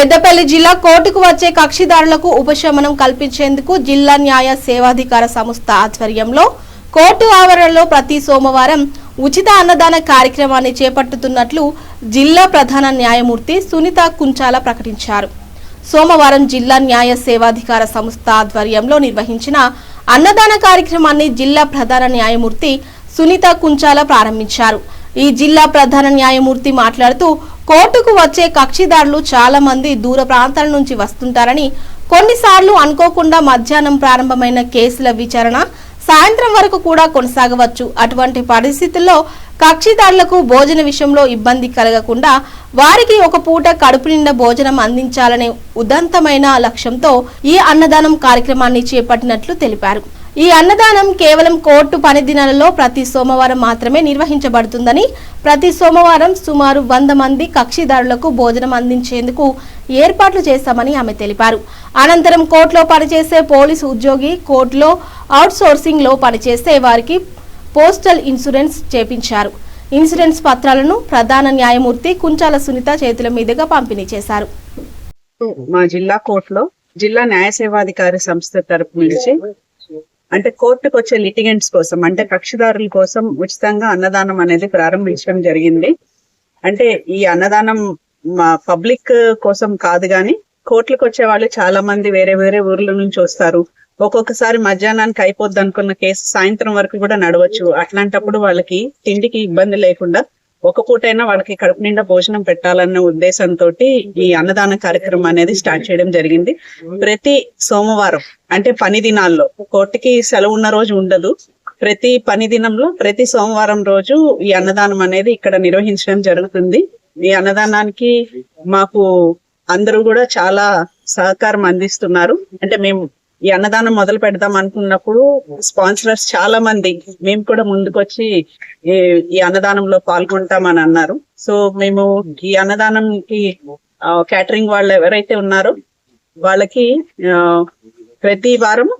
పెద్దపల్లి జిల్లా కోర్టుకు వచ్చే కక్షిదారులకు ఉపశమనం కల్పించేందుకు జిల్లా న్యాయ సేవాధికార సంస్థ ఆధ్వర్యంలో కోర్టు ఆవరణలో ప్రతి సోమవారం ఉచిత అన్నదాన కార్యక్రమాన్ని చేపట్టుతున్నట్లు జిల్లా ప్రధాన న్యాయమూర్తి సునీత కుంచాల ప్రకటించారు. సోమవారం జిల్లా న్యాయ సేవాధికార సంస్థ ఆధ్వర్యంలో నిర్వహించిన అన్నదాన కార్యక్రమాన్ని జిల్లా ప్రధాన న్యాయమూర్తి సునీత కుంచాల ప్రారంభించారు. ఈ జిల్లా ప్రధాన న్యాయమూర్తి మాట్లాడుతూ కోర్టుకు వచ్చే కక్షిదారులు చాలా మంది దూర ప్రాంతాల నుంచి వస్తుంటారని, కొన్నిసార్లు అనుకోకుండా మధ్యాహ్నం ప్రారంభమైన కేసుల విచారణ సాయంత్రం వరకు కూడా కొనసాగవచ్చు. అటువంటి పరిస్థితుల్లో కక్షిదారులకు భోజన విషయంలో ఇబ్బంది కలగకుండా వారికి ఒక పూట కడుపు నిండా భోజనం అందించాలనే ఉదంతమైన లక్ష్యంతో ఈ అన్నదానం కార్యక్రమాన్ని చేపట్టినట్లు తెలిపారు. ఈ అన్నదానం కేవలం కోర్టు పని దినాలలో ప్రతి సోమవారం మాత్రమే నిర్వహించబడుతుందని, ప్రతి సోమవారం సుమారు 100 మంది కక్షిదారులకు భోజనం అందించేందుకు ఏర్పాట్లు చేశామని ఆమె తెలిపారు. అనంతరం కోర్టులో పనిచేసే పోలీసు ఉద్యోగి, కోర్టులో అవుట్ సోర్సింగ్ లో పనిచేసే వారికి పోస్టల్ ఇన్సూరెన్స్ చేపించారు. ఇన్సూరెన్స్ పత్రాలను ప్రధాన న్యాయమూర్తి కుంచాల సునీత చేతుల మీదుగా పంపిణీ చేశారు. మా జిల్లా కోర్టులో జిల్లా న్యాయ సేవాధికారి సంస్థ తరపు నుంచి అంటే కోర్టుకు వచ్చే లిటిగెంట్స్ కోసం, అంటే కక్షిదారుల కోసం ఉచితంగా అన్నదానం అనేది ప్రారంభించడం జరిగింది. అంటే ఈ అన్నదానం మా పబ్లిక్ కోసం కాదు గాని కోర్టులకు వచ్చే వాళ్ళు చాలా మంది వేరే వేరే ఊర్ల నుంచి వస్తారు. ఒక్కొక్కసారి మధ్యాహ్నానికి అయిపోద్ది అనుకున్న కేసు సాయంత్రం వరకు కూడా నడవచ్చు. అట్లాంటప్పుడు వాళ్ళకి తిండికి ఇబ్బంది లేకుండా ఒక పూటైనా వాళ్ళకి కడుపు నిండా భోజనం పెట్టాలన్న ఉద్దేశంతో ఈ అన్నదాన కార్యక్రమం అనేది స్టార్ట్ చేయడం జరిగింది. ప్రతి సోమవారం అంటే పని దినాల్లో, కోర్టుకి సెలవు ఉన్న రోజు ఉండదు, ప్రతి పని దినంలో ప్రతి సోమవారం రోజు ఈ అన్నదానం అనేది ఇక్కడ నిర్వహించడం జరుగుతుంది. ఈ అన్నదానానికి మాకు అందరూ కూడా చాలా సహకారం అందిస్తున్నారు. అంటే మేము ఈ అన్నదానం మొదలు పెడదాం అనుకున్నప్పుడు స్పాన్సరర్స్ చాలా మంది మేము కూడా ముందుకొచ్చి ఈ అన్నదానంలో పాల్గొంటామని అన్నారు. సో మేము ఈ అన్నదానంకి క్యాటరింగ్ వాళ్ళు ఎవరైతే ఉన్నారో వాళ్ళకి ప్రతి వారం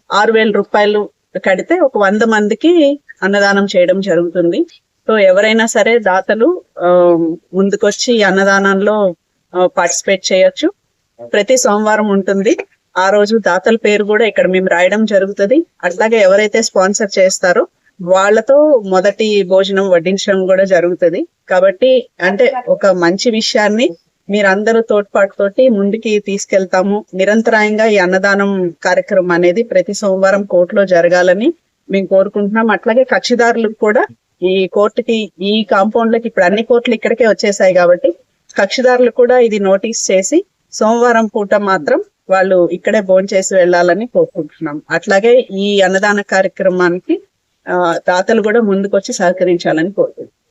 6,000 రూపాయలు కడితే ఒక 100 మందికి అన్నదానం చేయడం జరుగుతుంది. సో ఎవరైనా సరే దాతలు ముందుకొచ్చి ఈ అన్నదానంలో పార్టిసిపేట్ చేయొచ్చు. ప్రతి సోమవారం ఉంటుంది. ఆ రోజు దాతల పేరు కూడా ఇక్కడ మేము రాయడం జరుగుతుంది. అట్లాగే ఎవరైతే స్పాన్సర్ చేస్తారో వాళ్ళతో మొదటి భోజనం వడ్డించడం కూడా జరుగుతుంది. కాబట్టి అంటే ఒక మంచి విషయాన్ని మీరందరూ తోడ్పాటుతోటి ముందుకి తీసుకెళ్తాము. నిరంతరాయంగా ఈ అన్నదానం కార్యక్రమం అనేది ప్రతి సోమవారం కోర్టులో జరగాలని మేము కోరుకుంటున్నాం. అట్లాగే కక్షిదారులకు కూడా ఈ కోర్టుకి, ఈ కాంపౌండ్ లకి ఇప్పుడు అన్ని కోర్టులు ఇక్కడికే వచ్చేసాయి కాబట్టి కక్షిదారులకు కూడా ఇది నోటీస్ చేసి సోమవారం పూట మాత్రం వాళ్ళు ఇక్కడే భోంచేసి వెళ్ళాలని కోరుకుంటున్నాం. అట్లాగే ఈ అన్నదాన కార్యక్రమానికి దాతలు కూడా ముందుకొచ్చి సహకరించాలని కోరుకుంటున్నాం.